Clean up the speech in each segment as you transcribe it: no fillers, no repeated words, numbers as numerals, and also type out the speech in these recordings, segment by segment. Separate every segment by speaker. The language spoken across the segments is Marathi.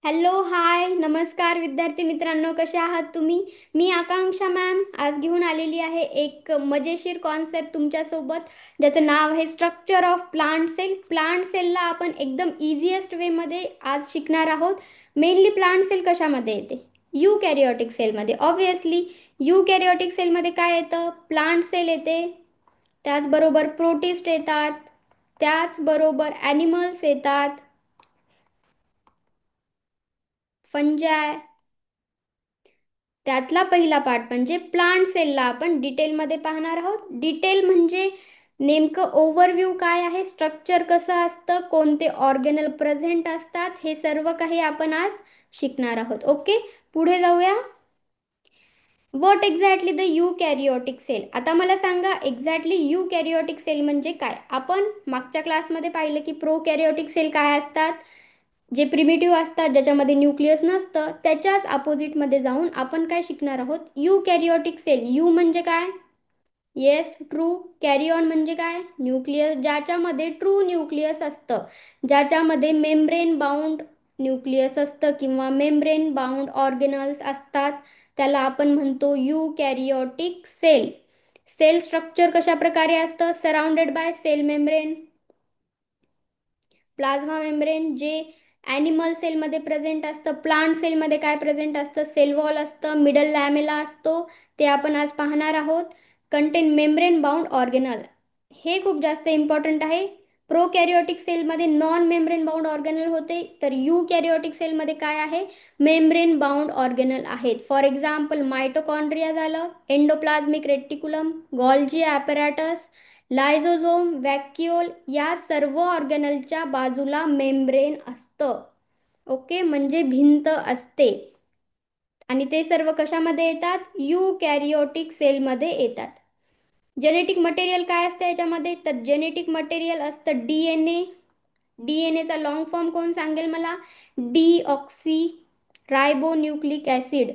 Speaker 1: हॅलो हाय नमस्कार विद्यार्थी मित्रांनो, कसे आहात तुम्ही? मी आकांक्षा मॅम आज घेऊन आलेली आहे एक मजेशीर कॉन्सेप्ट तुमच्यासोबत, ज्याचं नाव आहे structure of plant cell. Plant सेलला आपण एकदम इझिएस्ट वेमध्ये आज शिकणार आहोत. मेनली प्लांट सेल कशामध्ये येते? युकॅरियोटिक सेलमध्ये. ऑब्विसली युकॅरियोटिक सेलमध्ये काय येतं? प्लांट सेल येते, त्याचबरोबर प्रोटिस्ट येतात, त्याचबरोबर ॲनिमल्स येतात, फंजाय. त्यातला पहिला पार्ट म्हणजे प्लांट सेलला आपण डिटेलमध्ये पाहणार आहोत. डिटेल म्हणजे नेमकं ओव्हरव्ह्यू काय आहे, स्ट्रक्चर कसं असतं, कोणते ऑर्गेनल प्रेझेंट असतात, हे सर्व काही आपण आज शिकणार आहोत. ओके, पुढे जाऊया. What exactly the eukaryotic cell? आता मला सांगा एक्झॅक्टली युकॅरियोटिक सेल म्हणजे काय. आपण मागच्या क्लासमध्ये पाहिलं की प्रोकॅरियोटिक सेल काय असतात, जे प्रिमिटिव्ह असतात, ज्याच्यामध्ये न्यूक्लियस नसतं. त्याच्याच अपोजिटमध्ये जाऊन आपण काय शिकणार आहोत? युकॅरियोटिक सेल. यू म्हणजे काय? Yes, true. कॅरी ऑन म्हणजे काय? न्यूक्लियस, ज्याच्यामध्ये ट्रू न्यूक्लियस असतं, ज्याच्यामध्ये मेम्ब्रेन बाउंड न्यूक्लियस असतं किंवा मेम्ब्रेन बाउंड ऑर्गेनल्स असतात, त्याला आपण म्हणतो युकॅरियोटिक सेल. सेल स्ट्रक्चर कशा प्रकारे असतं? Surrounded by cell membrane, plasma membrane, जे ॲनिमल सेलमध्ये प्रेझेंट असतं. प्लांट सेलमध्ये काय प्रेझेंट असतं? सेल वॉल असतं, मिडल लॅमेला असतो, ते आपण आज पाहणार आहोत. कंटेन मेम्ब्रेन बाउंड ऑर्गेनल, हे खूप जास्त इम्पॉर्टंट आहे. प्रोकॅरियोटिक सेलमध्ये नॉन मेम्ब्रेन बाउंड ऑर्गेनल होते, तर युकॅरियोटिक सेलमध्ये काय आहे? मेम्ब्रेन बाउंड ऑर्गेनल आहेत. फॉर एक्झाम्पल मायटोकॉन्ड्रिया झालं, एंडोप्लाझमिक रेटिक्युलम, गोल्जी ॲपॅरेटस, लायझोझोम, व्हॅक्युओल, या सर्व ऑर्गेनलच्या बाजूला मेम्ब्रेन असतं. ओके, म्हणजे भिंत असते. आणि ते सर्व कशामध्ये येतात? युकॅरियोटिक सेलमध्ये येतात. जेनेटिक मटेरियल काय असतं याच्यामध्ये? तर जेनेटिक मटेरियल असतं डीएनए. डीएनएचा लॉंग फॉर्म कोण सांगेल मला? Deoxyribonucleic acid,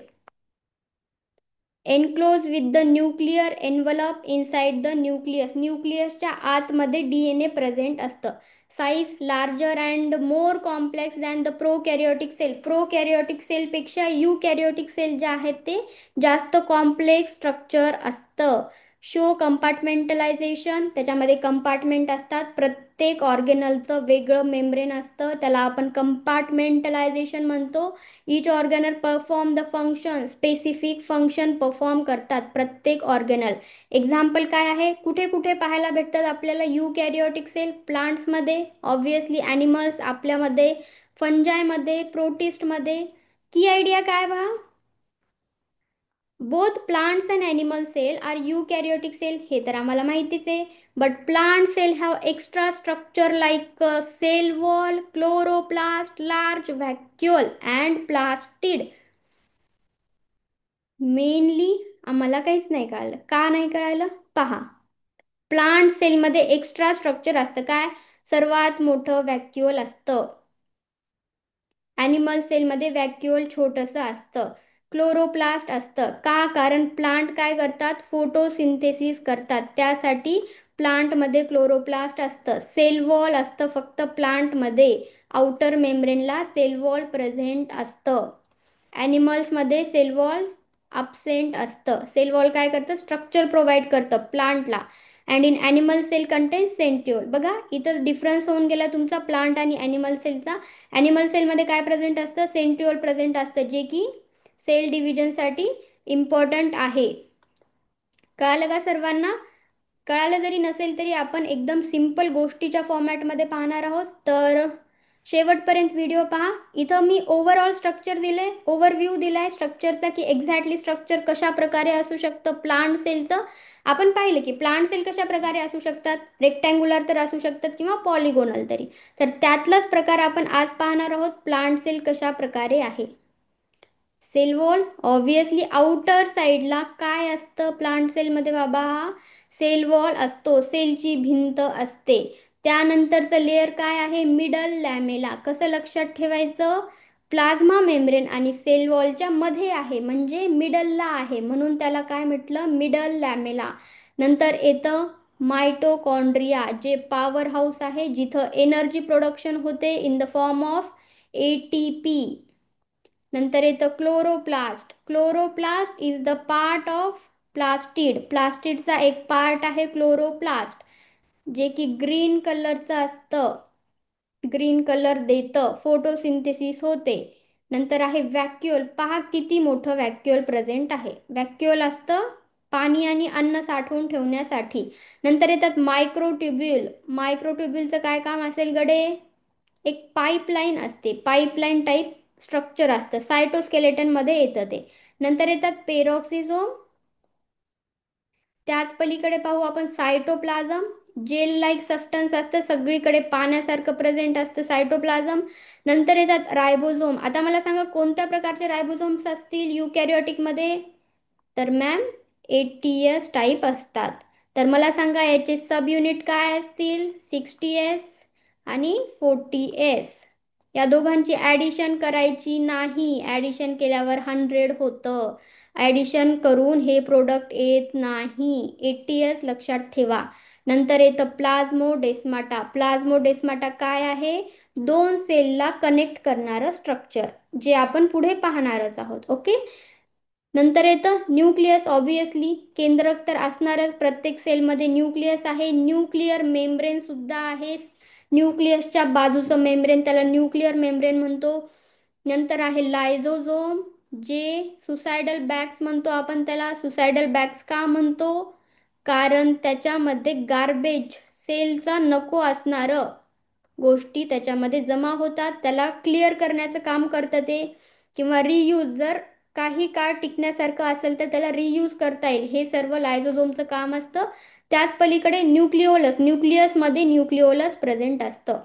Speaker 1: enclose with the nuclear envelope inside the nucleus. न्यूक्लियसच्या आतमध्ये डीएनए प्रेझेंट असतं. Size larger and more complex than the prokaryotic cell. Prokaryotic सेलपेक्षा युकॅरियोटिक सेल जे आहेत ते जास्त कॉम्प्लेक्स स्ट्रक्चर असतं. शो कंपार्टमेंटलायझेशन, त्याच्यामध्ये कंपार्टमेंट असतात, प्रत्येक ऑर्गेनलचं वेगळं मेम्ब्रेन असतं, त्याला आपण कंपार्टमेंटलायझेशन म्हणतो. Each organelle perform the function, specific function perform करतात प्रत्येक ऑर्गेनल. एक्झाम्पल काय आहे? कुठे कुठे पाहायला भेटतात आपल्याला युकॅरियोटिक सेल? प्लांट्समध्ये, ऑब्विसली ॲनिमल्स आपल्यामध्ये, फंजायमध्ये, प्रोटिस्टमध्ये. की आयडिया काय पहा? Both plants and animal cell are eukaryotic cell, हे तर आम्हाला माहितीच आहे. But plant cell have extra structure like cell wall, chloroplast, large vacuole and plastid. Mainly आम्हाला काहीच नाही कळलं. का नाही कळालं? पहा, प्लांट सेलमध्ये एक्स्ट्रा स्ट्रक्चर असतं. काय? सर्वात मोठं व्हॅक्युअल असतं. ॲनिमल सेलमध्ये व्हॅक्युअल छोटंसं असतं. क्लोरोप्लास्ट असतं. का? कारण प्लांट काय करतात? फोटोसिंथेसिस करतात, त्यासाठी प्लांटमध्ये क्लोरोप्लास्ट असतं. सेल वॉल असतं फक्त प्लांटमध्ये, आउटर मेम्ब्रेनला सेल वॉल प्रेझेंट असतं. ॲनिमल्समध्ये सेल वॉल अबसेंट असतं. सेल वॉल काय करतं? स्ट्रक्चर प्रोव्हाइड करतं प्लांटला. And in animal cell contain centriole. बघा इथं डिफरन्स होऊन गेला तुमचा प्लांट आणि ॲनिमल सेलचा. ॲनिमल सेलमध्ये काय प्रेझेंट असतं? सेंट्रिओल प्रेझेंट असतं, जे की सेल डिव्हिजनसाठी इम्पॉर्टंट आहे. कळालं का सर्वांना? कळालं जरी नसेल तरी आपण एकदम सिंपल गोष्टीच्या फॉर्मॅटमध्ये पाहणार आहोत, तर शेवटपर्यंत व्हिडिओ पहा. इथं मी ओव्हरऑल स्ट्रक्चर दिले, ओव्हरव्ह्यू दिलाय स्ट्रक्चरचा, की एक्झॅक्टली स्ट्रक्चर कशा प्रकारे असू शकतं प्लांट सेलचं. आपण पाहिलं की प्लांट सेल कशा प्रकारे असू शकतात, रेक्टँग्युलर तर असू शकतात किंवा पॉलिगोनल तरी. तर त्यातलाच प्रकार आपण आज पाहणार आहोत, प्लांट सेल कशा प्रकारे आहे. सेल वॉल, ऑब्विसली आउटर साईडला काय असतं प्लांट सेलमध्ये बाबा? सेल वॉल असतो, सेलची भिंत असते. त्यानंतरचं लेअर काय आहे? Middle lamella. कसं लक्षात ठेवायचं? प्लाझ्मा मेम्ब्रेन आणि सेल वॉलच्या मध्ये आहे, म्हणजे मिडलला आहे, म्हणून त्याला काय म्हटलं? Middle lamella. नंतर येतं मायटोकॉन्ड्रिया, जे पॉवर हाऊस आहे, जिथं एनर्जी प्रोडक्शन होते in the form of ATP. नंतर येतं chloroplast. Chloroplast is the part of plastid. प्लास्टिडचा एक पार्ट आहे क्लोरोप्लास्ट, जे की ग्रीन कलरचं असतं, ग्रीन कलर देतं, फोटोसिंथेसिस होते. नंतर आहे व्हॅक्युअल. पहा किती मोठं व्हॅक्युअल प्रेझेंट आहे. व्हॅक्युअल असतं पाणी आणि अन्न साठवून ठेवण्यासाठी. नंतर येतात मायक्रोट्युब्युल. मायक्रोट्युब्युलचं काय काम असेल गडे? एक पाईपलाईन असते, पाईपलाईन टाईप स्ट्रक्चर असतं, सायटोस्केलेटनमध्ये येतं ते. नंतर येतात पेरॉक्सिझोम. त्याच पलीकडे पाहू आपण सायटोप्लाझम. जेल लाईक सबस्टन्स असतं, सगळीकडे पाण्यासारखं प्रेझेंट असतं सायटोप्लाझम. नंतर येतात रायबोझोम. आता मला सांगा कोणत्या प्रकारचे रायबोझोम्स असतील युकॅरियोटिकमध्ये? तर मॅम ATS टाईप असतात. तर मला सांगा याचे सब युनिट काय असतील? 60S आणि 40S. या दोघांची ॲडिशन करायची नाही, ॲडिशन केल्यावर 100 होतं. ॲडिशन करून हे प्रोडक्ट येत नाही. ATS लक्षात ठेवा. नंतर येतं प्लाझ्मोडेस्माटा. प्लाझ्मोडेस्माटा काय आहे? दोन सेलला कनेक्ट करणारं स्ट्रक्चर, जे आपण पुढे पाहणारच आहोत. ओके. नंतर येतं न्यूक्लियस. ऑब्वियसली केंद्रक तर असणारच, प्रत्येक सेलमध्ये न्यूक्लियस आहे. न्यूक्लिअर मेम्ब्रेन सुद्धा आहे. न्यूक्लियसच्या बाजूचं मेम्ब्रेन त्याला न्यूक्लिअर मेम्ब्रेन म्हणतो. नंतर आहे लायझोझोम, जे सुसायडल बॅग्स म्हणतो आपण त्याला. सुसायडल बॅग्स का म्हणतो? कारण त्याच्यामध्ये गार्बेज, सेलचा नको असणारं गोष्टी त्याच्यामध्ये जमा होतात, त्याला क्लिअर करण्याचं काम करतं ते. किंवा रियूज, जर काही काळ टिकण्यासारखं असेल तर त्याला रियूज करता येईल, हे सर्व लायझोझोमचं काम असतं. त्याच पलीकडे न्यूक्लिओलस. न्यूक्लियसमध्ये न्यूक्लिओलस प्रेझेंट असतं.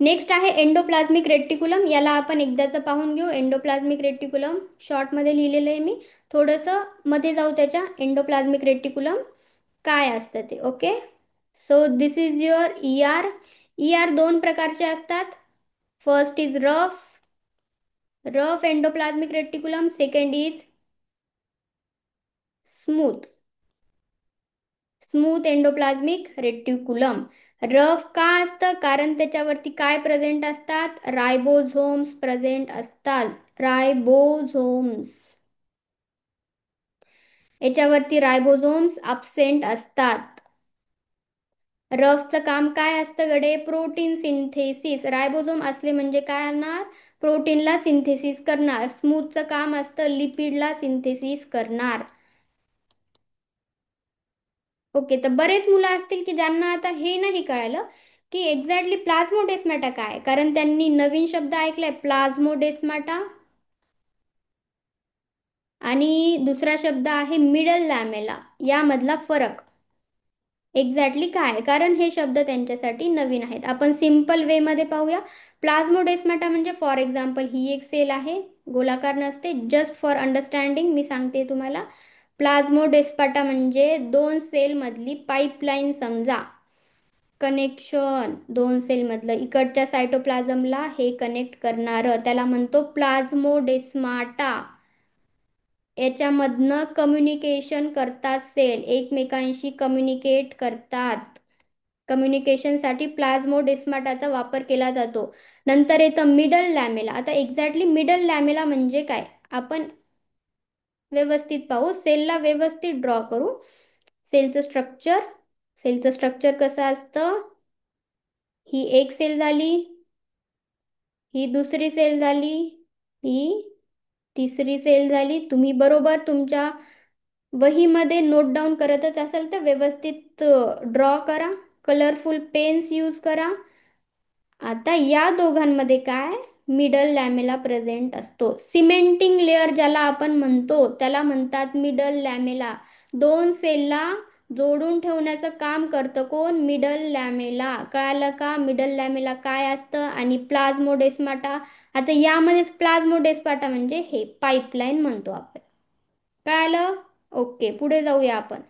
Speaker 1: नेक्स्ट आहे एंडोप्लाझ्मिक रेटिक्युलम. याला आपण एकदाचं पाहून घेऊ. एंडोप्लाझ्मिक रेटिक्युलम शॉर्टमध्ये लिहिलेलं आहे मी, थोडंसं मध्ये जाऊ त्याच्या. एंडोप्लाझ्मिक रेटिक्युलम काय असतं ते. Okay. So this is your ER. ER दोन प्रकारचे असतात. First is rough endoplasmic reticulum. Second is smooth endoplasmic reticulum. Rough का असतं? कारण त्याच्यावरती काय प्रेझेंट असतात? रायबोझोम्स प्रेझेंट असतात. रायबोझोम्स, याच्यावरती रायबोझोम्स अब्सेंट असतात. रफचं काम काय असतं गडे? Protein synthesis. रायबोझोम असले म्हणजे काय होणार? प्रोटीनला सिंथेसिस करणार. स्मूथचं काम असतं लिपिडला सिंथेसिस करणार. ओके. तर बरेच मुलं असतील की ज्यांना आता हे नाही कळालं की एक्झॅक्टली प्लाझ्मोडेस्माटा काय, कारण त्यांनी नवीन शब्द ऐकलाय प्लाझ्मोडेस्माटा, आणि दुसरा शब्द आहे मिडल लॅमेला. यामधला फरक एक्झॅक्टली काय, कारण हे शब्द त्यांच्यासाठी नवीन आहेत. आपण सिम्पल वेमध्ये पाहूया. प्लाझ्मोडेस्माटा म्हणजे फॉर एक्झाम्पल ही एक सेल आहे, गोलाकार नसते. जस्ट फॉर अंडरस्टँडिंग मी सांगते तुम्हाला. प्लाझ्मोडेस्माटा म्हणजे दोन सेलमधली पाईपलाईन समजा, कनेक्शन दोन सेलमधलं, इकडच्या सायटोप्लाझमला हे कनेक्ट करणारं त्याला म्हणतो प्लाझ्मोडेस्माटा. याच्यामधनं कम्युनिकेशन करतात सेल, एकमेकांशी कम्युनिकेट करतात. कम्युनिकेशनसाठी प्लाझ्मोडेस्माटाचा वापर केला जातो. नंतर येतं मिडल लॅमेला. आता एक्झॅक्टली मिडल लॅमेला म्हणजे काय आपण व्यवस्थित पाहू. सेलला व्यवस्थित ड्रॉ करू. सेलचं स्ट्रक्चर, सेलचं स्ट्रक्चर कसं असतं? ही एक सेल झाली, ही दुसरी सेल झाली, ही तिसरी सेल झाली. तुम्ही बरोबर तुमच्या वहीमध्ये नोट डाऊन करतच असाल तर व्यवस्थित ड्रॉ करा, कलरफुल पेन्स यूज करा. आता या दोघांमध्ये काय? मिडल लॅमेला प्रेझेंट असतो. सिमेंटिंग लेअर ज्याला आपण म्हणतो त्याला म्हणतात मिडल लॅमेला. दोन सेलला जोडून ठेवण्याचं काम करतं कोण? मिडल लॅमेला. कळालं का मिडल लॅमेला काय असतं? आणि प्लाझ्मोडेस्माटा, आता यामध्येच प्लाझ्मोडेस्माटा म्हणजे हे पाईपलाईन म्हणतो आपण. कळालं? ओके, पुढे जाऊया आपण.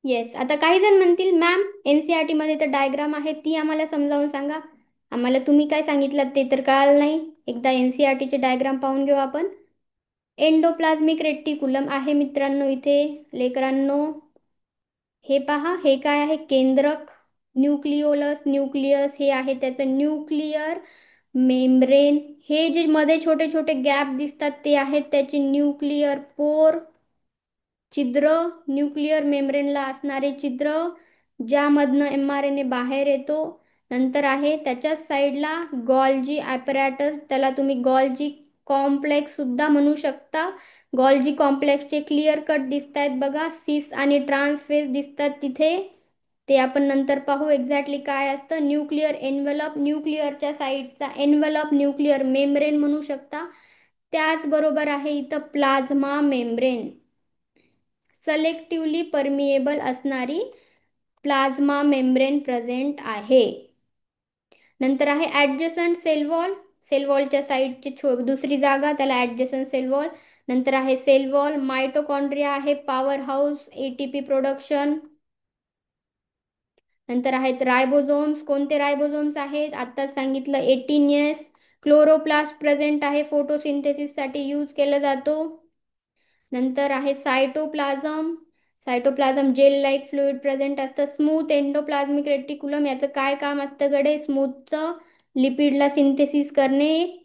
Speaker 1: येस. आता काही जण म्हणतील मॅम NCERT मध्ये तर डायग्राम आहे, ती आम्हाला समजावून सांगा. आम्हाला तुम्ही काय सांगितलं ते तर कळालं नाही. एकदा NCERT चे डायग्राम पाहून घेऊ आपण. एंडोप्लाझ्मिक रेटिक्युलम आहे मित्रांनो इथे लेकरांनो. हे पहा, हे काय आहे? केंद्रक. न्यूक्लिओलस, न्यूक्लियस हे आहे त्याचं न्यूक्लियर मेम्ब्रेन. हे जे मध्ये छोटे छोटे गॅप दिसतात ते आहेत त्याचे न्यूक्लियर पोर, छिद्र, न्यूक्लियर मेम्ब्रेनला असणारे छिद्र ज्यामधनं mRNA बाहेर येतो. नंतर आहे त्याच्याच साईडला गॉल्जी ॲपॅरेटस, त्याला तुम्ही गॉल्जी कॉम्प्लेक्स सुद्धा म्हणू शकता. गॉल्जी कॉम्प्लेक्सचे क्लिअर कट दिसत आहेत बघा, सिस आणि ट्रान्सफेज दिसतात तिथे. ते आपण नंतर पाहू एक्झॅक्टली काय असतं. न्यूक्लिअर एन्व्हलप, न्यूक्लिअरच्या साईडचा एन्व्हलप न्यूक्लिअर मेम्ब्रेन म्हणू शकता. त्याचबरोबर आहे इथं प्लाझ्मा मेम्ब्रेन, सलेक्टिव्हली परमिएबल असणारी प्लाझ्मा मेम्ब्रेन प्रेझेंट आहे. नंतर आहे ॲडजसंट सेल वॉल, सेल वॉलच्या साईडची दुसरी जागा त्याला ॲडजसंट सेल वॉल. नंतर आहे सेल वॉल. मायटोकॉन्ड्रिया आहे पॉवर हाऊस एटीपी प्रोडक्शन. नंतर आहेत रायबोझोम्स. कोणते रायबोझोम्स आहेत आत्ताच सांगितलं 18S. क्लोरोप्लास्ट प्रेझेंट आहे, फोटोसिंथेसिससाठी यूज केला जातो. नंतर आहे cytoplasm, cytoplasm gel like fluid present असतं. स्मूथ एंडोप्लाझमिक रेटिक्युलम, याचं काय काम असतं गडे, स्मूथचं लिपिडला सिंथेसिस करणे.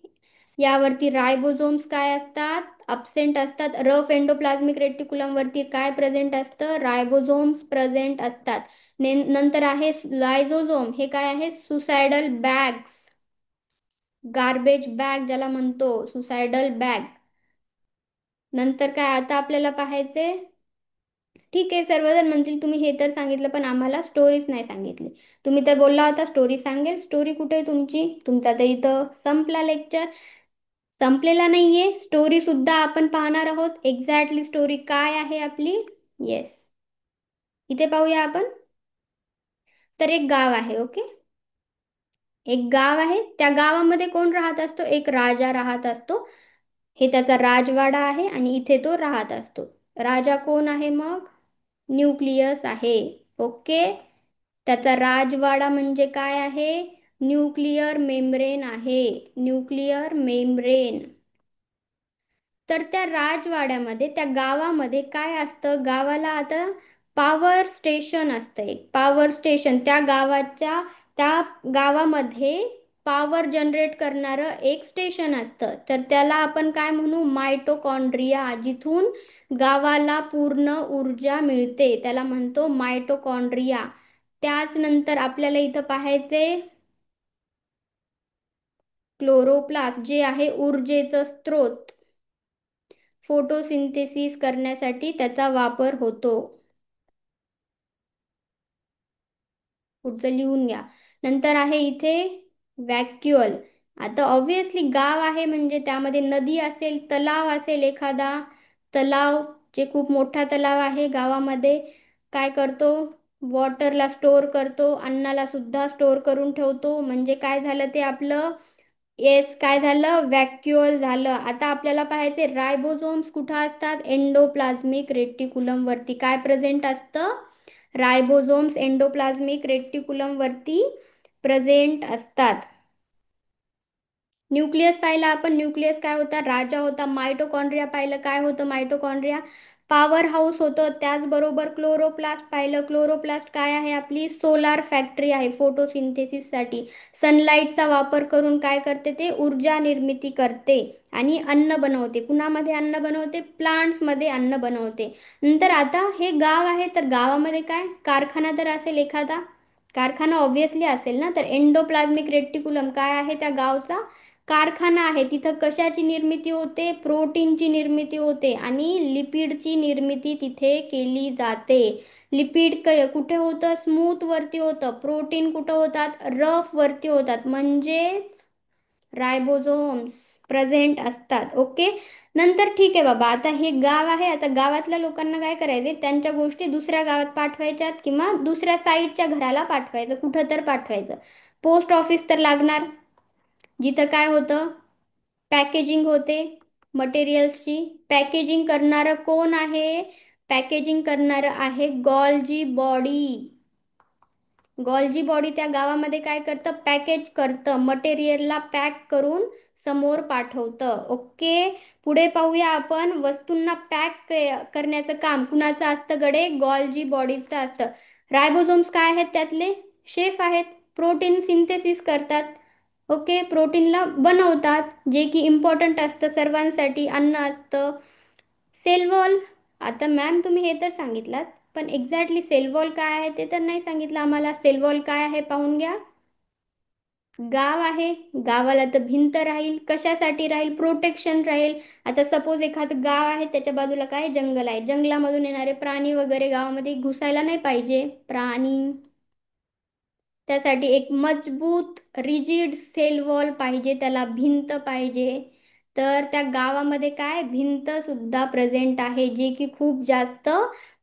Speaker 1: यावरती रायबोझोम्स काय असतात, अब्सेंट असतात. रफ एंडोप्लाझमिक रेटिक्युलम वरती काय प्रेझेंट असतं, रायबोझोम्स प्रेझेंट असतात. नंतर आहे लायझोझोम, हे काय आहे, सुसायडल बॅग्स, गार्बेज बॅग ज्याला म्हणतो, सुसायडल बॅग. नंतर काय आता आपल्याला पाहायचे, ठीक आहे सर्वजण म्हणतील तुम्ही हे तर सांगितलं पण आम्हाला स्टोरीज नाही सांगितली. तुम्ही तर बोलला होता स्टोरी सांगेल, स्टोरी कुठे आहे तुमची, तुमचा तर इथं संपला लेक्चर. संपलेला नाहीये, स्टोरी सुद्धा आपण पाहणार आहोत. एक्झॅक्टली स्टोरी काय आहे आपली, येस इथे पाहूया आपण. तर एक गाव आहे, ओके, एक गाव आहे. त्या गावामध्ये कोण राहत असतो, एक राजा राहत असतो. हे त्याचा राजवाडा आहे आणि इथे तो राहत असतो. राजा कोण आहे मग, न्यूक्लियस आहे, ओके. त्याचा राजवाडा म्हणजे काय आहे, न्यूक्लिअर मेम्ब्रेन आहे, न्यूक्लिअर मेम्ब्रेन. तर त्या राजवाड्यामध्ये त्या गावामध्ये काय असतं, गावाला आता पॉवर स्टेशन असतं, एक पॉवर स्टेशन. त्या गावामध्ये पॉवर जनरेट करणारं एक स्टेशन असतं. तर त्याला आपण काय म्हणू, मायटोकॉन्ड्रिया, जिथून गावाला पूर्ण ऊर्जा मिळते त्याला म्हणतो मायटोकॉन्ड्रिया. त्याच नंतर आपल्याला इथं पाहायचे क्लोरोप्लास्ट, जे आहे ऊर्जेचं स्त्रोत, फोटोसिंथेसिस करण्यासाठी त्याचा वापर होतो. पुढचं लिहून घ्या. नंतर आहे इथे व्हॅक्युअल. आता ऑब्विसली गाव आहे म्हणजे त्यामध्ये नदी असेल, तलाव असेल, एखादा तलाव, जे खूप मोठा तलाव आहे गावामध्ये, काय करतो, वॉटरला स्टोअर करतो, अन्नाला सुद्धा स्टोअर करून ठेवतो. म्हणजे काय झालं ते आपलं, येस काय झालं, व्हॅक्युअल झालं. आता आपल्याला पाहायचे रायबोझोम्स कुठं असतात, एंडोप्लाझमिक रेटिक्युलम वरती काय प्रेझेंट असतं, रायबोझोम्स एंडोप्लाझमिक रेटिक्युलम वरती प्रेझेंट असतात. न्यूक्लियस पाहिला आपण, न्यूक्लियस काय होता, राजा होता. मायटोकॉन्ड्रिया पाहिलं, काय होतं मायटोकॉन्ड्रिया, पॉवर हाऊस होतं. त्याचबरोबर क्लोरोप्लास्ट पाहिलं, क्लोरोप्लास्ट काय आहे, आपली सोलार फॅक्टरी आहे फोटोसिंथेसिससाठी. सनलाईटचा वापर करून काय करते, ते ऊर्जा निर्मिती करते आणि अन्न बनवते. कुणामध्ये अन्न बनवते, प्लांट्समध्ये अन्न बनवते. नंतर आता हे गाव आहे, तर गावामध्ये काय कारखाना तर असेल, एखादा कारखाना ऑब्विसली असेल ना. तर एंडोप्लाझमिक रेटिक्युलम काय आहे, त्या गावचा कारखाना आहे. तिथं कशाची निर्मिती होते, प्रोटीनची निर्मिती होते आणि लिपिडची निर्मिती तिथे केली जाते. लिपिड कुठे होतं, स्मूथ वरती होतं. प्रोटीन कुठं होतात, रफ वरती होतात, म्हणजेच रायबोझोम्स प्रेझेंट असतात, ओके. नंतर ठीक आहे बाबा, आता हे गाव आहे, आता गावातल्या लोकांना काय करायचे, त्यांच्या गोष्टी दुसऱ्या गावात पाठवायच्यात किंवा दुसऱ्या साईडच्या घराला पाठवायचं, कुठं तर पाठवायचं. पोस्ट ऑफिस तर लागणार, जिथं काय होतं, पॅकेजिंग होते मटेरियल्सची. पॅकेजिंग करणारं कोण आहे, पॅकेजिंग करणारं आहे गॉल्जी बॉडी. गॉल्जी बॉडी त्या गावामध्ये काय करतं, पॅकेज करतं, मटेरियलला पॅक करून समोर पाठवतं, ओके. पुढे पाहूया आपण, वस्तूंना पॅक करण्याचं काम कुणाचं असतं गडे, गॉल्जी बॉडीचं असतं. रायबोझोम्स काय आहेत त्यातले, शेफ आहेत. प्रोटीन सिंथेसिस करतात. ओके, प्रोटीनला बनवतात, जे की इम्पॉर्टंट असतं सर्वांसाठी, अन्न असतं. सेल वॉल, आता मॅम तुम्ही हे तर सांगितलात, पण एक्झॅक्टली सेल वॉल काय आहे ते तर नाही सांगितलं आम्हाला. सेल वॉल काय आहे पाहून घ्या. गाव आहे, गावाला तर भिंत राहील. कशासाठी राहील? प्रोटेक्शन राहील. आता सपोज एखादं गाव आहे, त्याच्या बाजूला काय जंगल आहे, जंगलामधून येणारे प्राणी वगैरे गावामध्ये घुसायला नाही पाहिजे. प्राणी, त्यासाठी एक मजबूत रिजिड सेल वॉल पाहिजे, त्याला भिंत पाहिजे. तर त्या गावामध्ये काय भिंत सुद्धा प्रेझेंट आहे, जी की खूप जास्त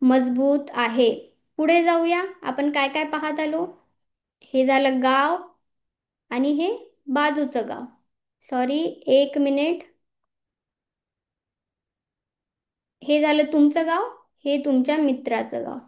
Speaker 1: मजबूत आहे. पुढे जाऊया, आपण काय काय पाहत आलो. हे झालं गाव, आणि हे बाजूचं गाव. सॉरी, एक मिनिट. हे झालं तुमचं गाव, हे तुमच्या मित्राचं गाव.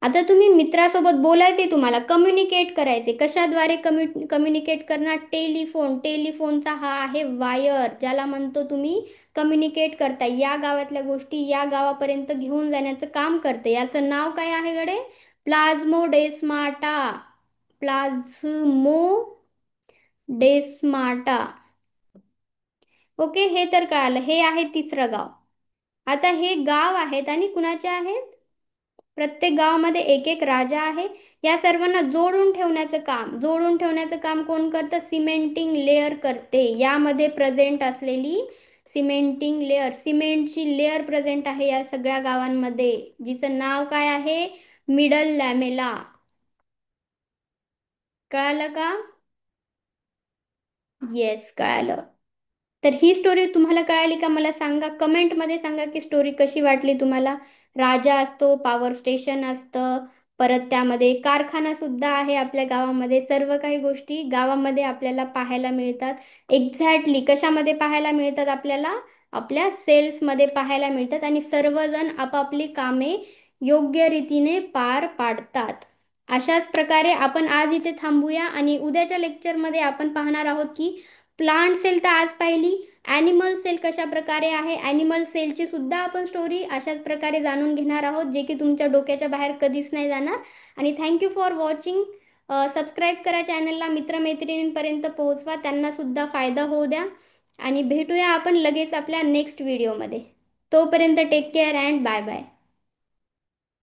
Speaker 1: आता तुम्ही मित्रासोबत बोलायचे, तुम्हाला कम्युनिकेट करायचे. कशाद्वारे कम्युनिकेट करणार? टेलिफोन. टेलिफोनचा हा आहे वायर, ज्याला म्हणतो तुम्ही कम्युनिकेट करता. या गावातल्या गोष्टी या गावापर्यंत घेऊन जाण्याचं काम करते. याचं नाव काय आहे गडे? प्लाझ्मोडेस्माटा. प्लाझ्मो डेस्माटा. ओके, हे तर कळालं. हे आहे तिसरं गाव. आता हे गाव आहेत आणि कुणाचे आहेत? प्रत्येक गावामध्ये एक एक राजा आहे. या सर्वांना जोडून ठेवण्याचं काम कोण करतं? सिमेंटिंग लेअर करते. यामध्ये प्रेझेंट असलेली सिमेंटिंग लेअर, सिमेंटची लेअर प्रेझेंट आहे या सगळ्या गावांमध्ये, जिचं नाव काय आहे? मिडल लॅमेला. कळालं का? येस, कळालं. तर ही स्टोरी तुम्हाला कळाली का? मला सांगा, कमेंटमध्ये सांगा की स्टोरी कशी वाटली तुम्हाला. राजा असतो, पॉवर स्टेशन असतं, परत त्यामध्ये कारखाना सुद्धा आहे आपल्या गावामध्ये. सर्व काही गोष्टी गावामध्ये आपल्याला पाहायला मिळतात. एक्झॅक्टली कशामध्ये पाहायला मिळतात आपल्याला? आपल्या सेल्समध्ये पाहायला मिळतात, आणि सर्वजण आपापली कामे योग्य रीतीने पार पाडतात. अशाच प्रकारे आपण आज इथे थांबूया, आणि उद्याच्या लेक्चरमध्ये आपण पाहणार आहोत की प्लांट सेल तर आज पाहिली, ॲनिमल सेल कशा प्रकारे आहे, ॲनिमल सेलची सुद्धा आपण स्टोरी अशाच प्रकारे जाणून घेणार आहोत, जे की तुमच्या डोक्याच्या बाहेर कधीच नाही जाणार. आणि थँक्यू फॉर वॉचिंग. सबस्क्राईब करा चॅनलला, मित्रमैत्रिणींपर्यंत पोहोचवा, त्यांना सुद्धा फायदा होऊ द्या. आणि भेटूया आपण लगेच आपल्या नेक्स्ट व्हिडिओमध्ये. तोपर्यंत take care and bye bye.